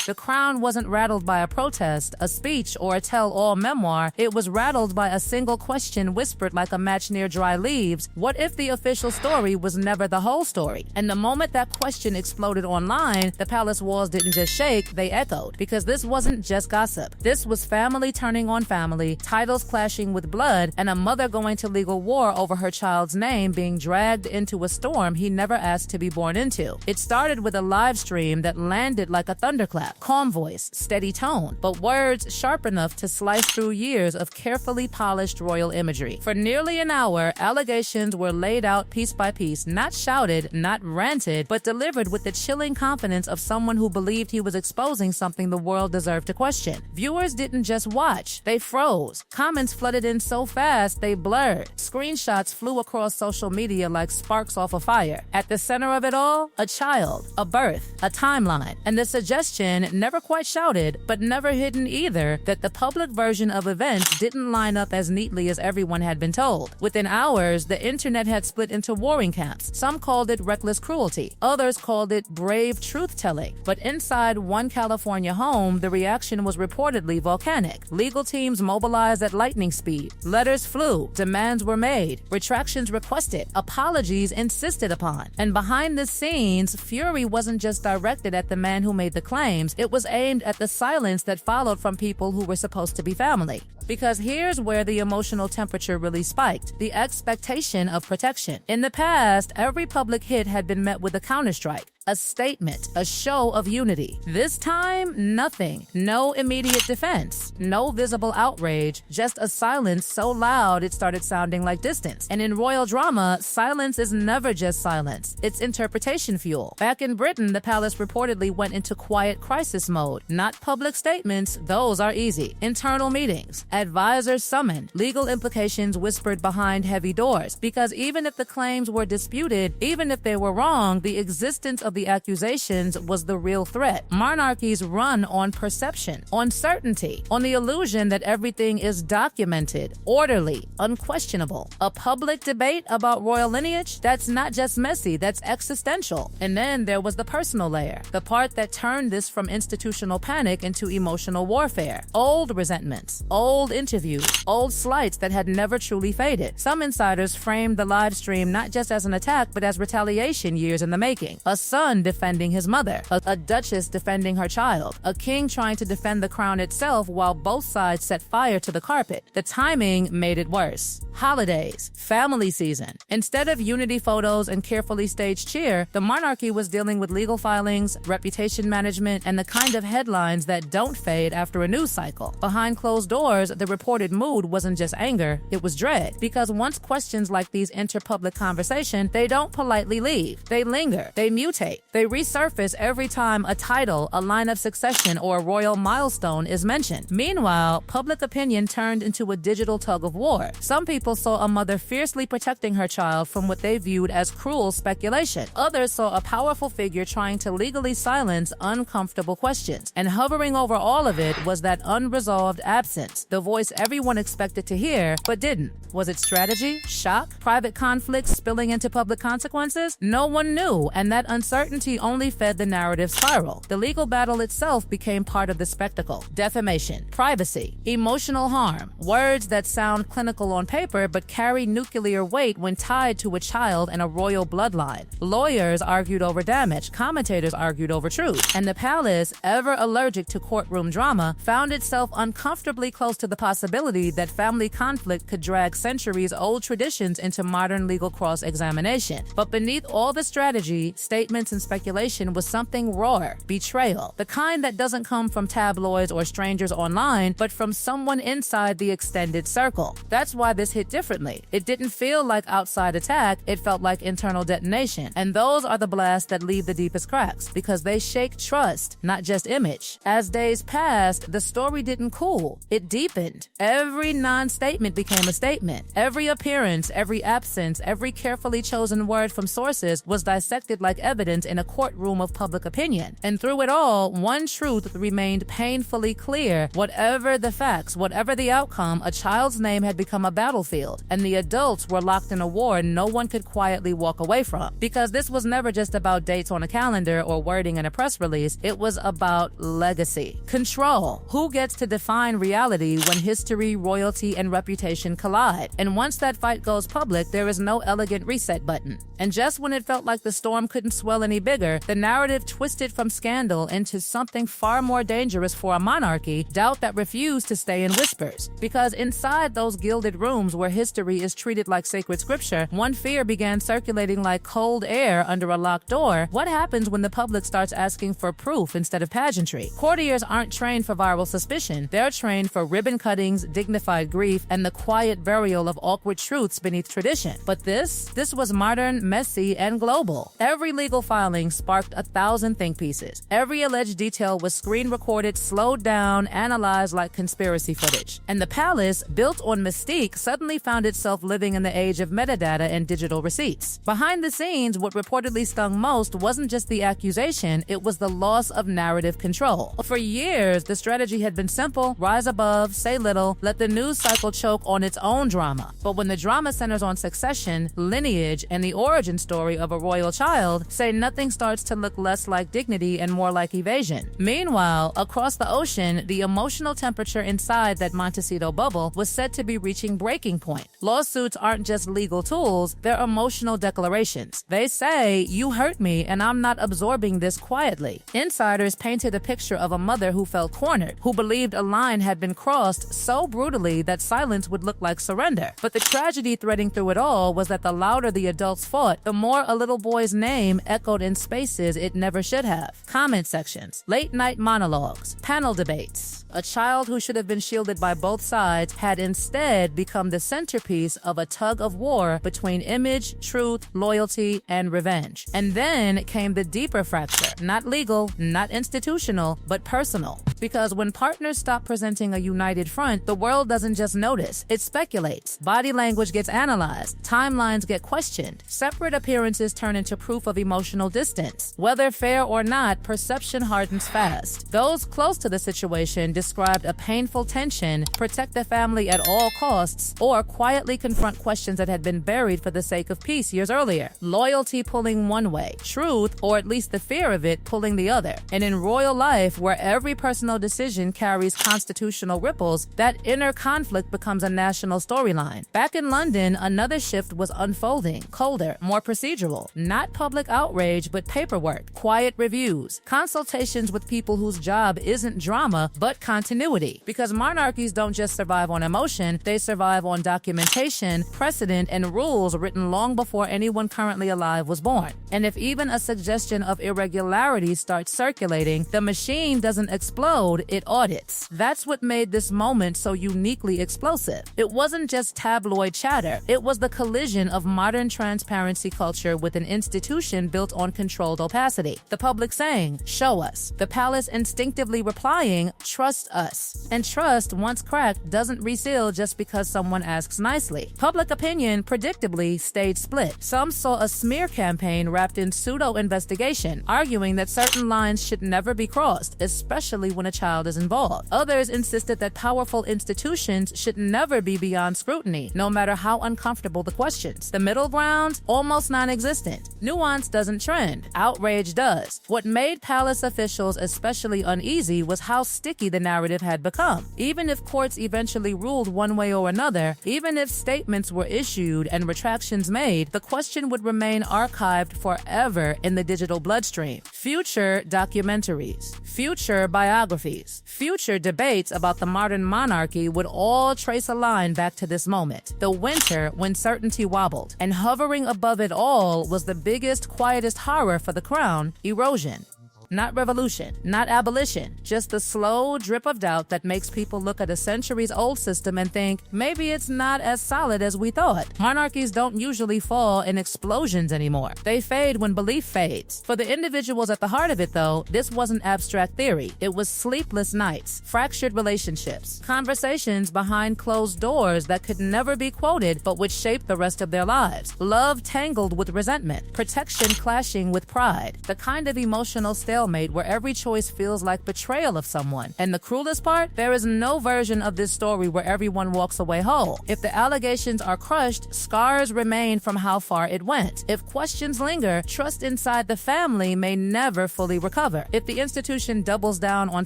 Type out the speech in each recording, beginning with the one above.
The crown wasn't rattled by a protest, a speech, or a tell-all memoir. It was rattled by a single question whispered like a match near dry leaves. What if the official story was never the whole story? And the moment that question exploded online, the palace walls didn't just shake, they echoed. Because this wasn't just gossip. This was family turning on family, titles clashing with blood, and a mother going to legal war over her child's name being dragged into a storm he never asked to be born into. It started with a live stream that landed like a thunderclap. Calm voice, steady tone, but words sharp enough to slice through years of carefully polished royal imagery. For nearly an hour, allegations were laid out piece by piece, not shouted, not ranted, but delivered with the chilling confidence of someone who believed he was exposing something the world deserved to question. Viewers didn't just watch, they froze. Comments flooded in so fast, they blurred. Screenshots flew across social media like sparks off a fire. At the center of it all, a child, a birth, a timeline, and the suggestion, never quite shouted, but never hidden either, that the public version of events didn't line up as neatly as everyone had been told. Within hours, the internet had split into warring camps. Some called it reckless cruelty. Others called it brave truth-telling. But inside one California home, the reaction was reportedly volcanic. Legal teams mobilized at lightning speed. Letters flew. Demands were made. Retractions requested. Apologies insisted upon. And behind the scenes, fury wasn't just directed at the man who made the claims. It was aimed at the silence that followed from people who were supposed to be family. Because here's where the emotional temperature really spiked. The expectation of protection. In the past, every public hit had been met with a counterstrike. A statement, a show of unity. This time, nothing. No immediate defense. No visible outrage. Just a silence so loud it started sounding like distance. And in royal drama, silence is never just silence. It's interpretation fuel. Back in Britain, the palace reportedly went into quiet crisis mode. Not public statements, those are easy. Internal meetings. Advisors summoned. Legal implications whispered behind heavy doors. Because even if the claims were disputed, even if they were wrong, the existence of the accusations was the real threat. Monarchies run on perception, on certainty, on the illusion that everything is documented, orderly, unquestionable. A public debate about royal lineage? That's not just messy, that's existential. And then there was the personal layer, the part that turned this from institutional panic into emotional warfare. Old resentments, old interviews, old slights that had never truly faded. Some insiders framed the live stream not just as an attack, but as retaliation years in the making. A son defending his mother, a duchess defending her child, a king trying to defend the crown itself while both sides set fire to the carpet. The timing made it worse. Holidays, family season. Instead of unity photos and carefully staged cheer, the monarchy was dealing with legal filings, reputation management, and the kind of headlines that don't fade after a news cycle. Behind closed doors, the reported mood wasn't just anger, it was dread. Because once questions like these enter public conversation, they don't politely leave. They linger, they mutate. They resurface every time a title, a line of succession, or a royal milestone is mentioned. Meanwhile, public opinion turned into a digital tug of war. Some people saw a mother fiercely protecting her child from what they viewed as cruel speculation. Others saw a powerful figure trying to legally silence uncomfortable questions. And hovering over all of it was that unresolved absence, the voice everyone expected to hear, but didn't. Was it strategy? Shock? Private conflicts spilling into public consequences? No one knew, and that uncertainty only fed the narrative spiral. The legal battle itself became part of the spectacle. Defamation, privacy, emotional harm, words that sound clinical on paper but carry nuclear weight when tied to a child and a royal bloodline. Lawyers argued over damage, commentators argued over truth, and the palace, ever allergic to courtroom drama, found itself uncomfortably close to the possibility that family conflict could drag centuries-old traditions into modern legal cross-examination. But beneath all the strategy, statements, and speculation was something rawer, betrayal, the kind that doesn't come from tabloids or strangers online, but from someone inside the extended circle. That's why this hit differently. It didn't feel like outside attack, it felt like internal detonation. And those are the blasts that leave the deepest cracks, because they shake trust, not just image. As days passed, the story didn't cool, it deepened. Every non-statement became a statement. Every appearance, every absence, every carefully chosen word from sources was dissected like evidence silence in a courtroom of public opinion. And through it all, one truth remained painfully clear. Whatever the facts, whatever the outcome, a child's name had become a battlefield, and the adults were locked in a war no one could quietly walk away from. Because this was never just about dates on a calendar or wording in a press release, it was about legacy. Control. Who gets to define reality when history, royalty, and reputation collide? And once that fight goes public, there is no elegant reset button. And just when it felt like the storm couldn't swell any bigger, the narrative twisted from scandal into something far more dangerous for a monarchy, doubt that refused to stay in whispers. Because inside those gilded rooms where history is treated like sacred scripture, one fear began circulating like cold air under a locked door. What happens when the public starts asking for proof instead of pageantry? Courtiers aren't trained for viral suspicion. They're trained for ribbon cuttings, dignified grief, and the quiet burial of awkward truths beneath tradition. But this was modern, messy, and global. Every legal filing sparked 1,000 think pieces. Every alleged detail was screen recorded, slowed down, analyzed like conspiracy footage. And the palace, built on mystique, suddenly found itself living in the age of metadata and digital receipts. Behind the scenes, what reportedly stung most wasn't just the accusation, it was the loss of narrative control. For years, the strategy had been simple: rise above, say little, let the news cycle choke on its own drama. But when the drama centers on succession, lineage, and the origin story of a royal child, say nothing starts to look less like dignity and more like evasion. Meanwhile, across the ocean, the emotional temperature inside that Montecito bubble was said to be reaching breaking point. Lawsuits aren't just legal tools, they're emotional declarations. They say, "You hurt me and I'm not absorbing this quietly." Insiders painted a picture of a mother who felt cornered, who believed a line had been crossed so brutally that silence would look like surrender. But the tragedy threading through it all was that the louder the adults fought, the more a little boy's name echoed in spaces it never should have. Comment sections, late-night monologues, panel debates. A child who should have been shielded by both sides had instead become the centerpiece of a tug of war between image, truth, loyalty, and revenge. And then came the deeper fracture, not legal, not institutional, but personal. Because when partners stop presenting a united front, the world doesn't just notice, it speculates. Body language gets analyzed, timelines get questioned, separate appearances turn into proof of emotional distance. Whether fair or not, perception hardens fast. Those close to the situation described a painful tension: protect the family at all costs, or quietly confront questions that had been buried for the sake of peace years earlier. Loyalty pulling one way, truth, or at least the fear of it, pulling the other. And in royal life, where every personal decision carries constitutional ripples, that inner conflict becomes a national storyline. Back in London, another shift was unfolding, colder, more procedural. Not public outrage, but paperwork, quiet reviews, consultations with people whose job isn't drama, but continuity. Because monarchies don't just survive on emotion, they survive on documentation, precedent, and rules written long before anyone currently alive was born. And if even a suggestion of irregularity starts circulating, the machine doesn't explode, it audits. That's what made this moment so uniquely explosive. It wasn't just tabloid chatter, it was the collision of modern transparency culture with an institution built on controlled opacity. The public saying, "Show us." The palace instinctively replying, "Trust us." And trust, once cracked, doesn't reseal just because someone asks nicely. Public opinion, predictably, stayed split. Some saw a smear campaign wrapped in pseudo-investigation, arguing that certain lines should never be crossed, especially when a child is involved. Others insisted that powerful institutions should never be beyond scrutiny, no matter how uncomfortable the questions. The middle ground, almost non-existent. Nuance doesn't trend, outrage does. What made palace officials especially uneasy was how sticky the narrative had become. Even if courts eventually ruled one way or another, even if statements were issued and retractions made, the question would remain archived forever in the digital bloodstream. Future documentaries, future biographies, future debates about the modern monarchy would all trace a line back to this moment, the winter when certainty wobbled. And hovering above it all was the biggest, quietest horror for the crown: erosion. Not revolution, not abolition, just the slow drip of doubt that makes people look at a centuries-old system and think, maybe it's not as solid as we thought. Monarchies don't usually fall in explosions anymore. They fade when belief fades. For the individuals at the heart of it, though, this wasn't abstract theory. It was sleepless nights, fractured relationships, conversations behind closed doors that could never be quoted but would shape the rest of their lives. Love tangled with resentment, protection clashing with pride, the kind of emotional stalemate where every choice feels like betrayal of someone. And the cruelest part? There is no version of this story where everyone walks away whole. If the allegations are crushed, scars remain from how far it went. If questions linger, trust inside the family may never fully recover. If the institution doubles down on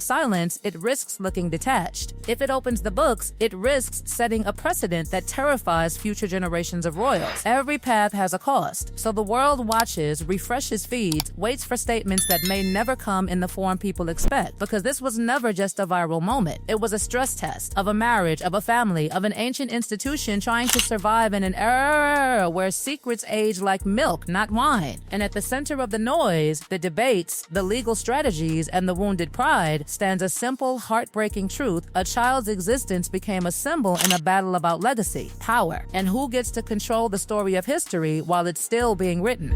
silence, it risks looking detached. If it opens the books, it risks setting a precedent that terrifies future generations of royals. Every path has a cost, so the world watches, refreshes feeds, waits for statements that may never come in the form people expect, because this was never just a viral moment. It was a stress test of a marriage, of a family, of an ancient institution trying to survive in an era where secrets age like milk, not wine. And at the center of the noise, the debates, the legal strategies, and the wounded pride stands a simple, heartbreaking truth. A child's existence became a symbol in a battle about legacy, power, and who gets to control the story of history while it's still being written.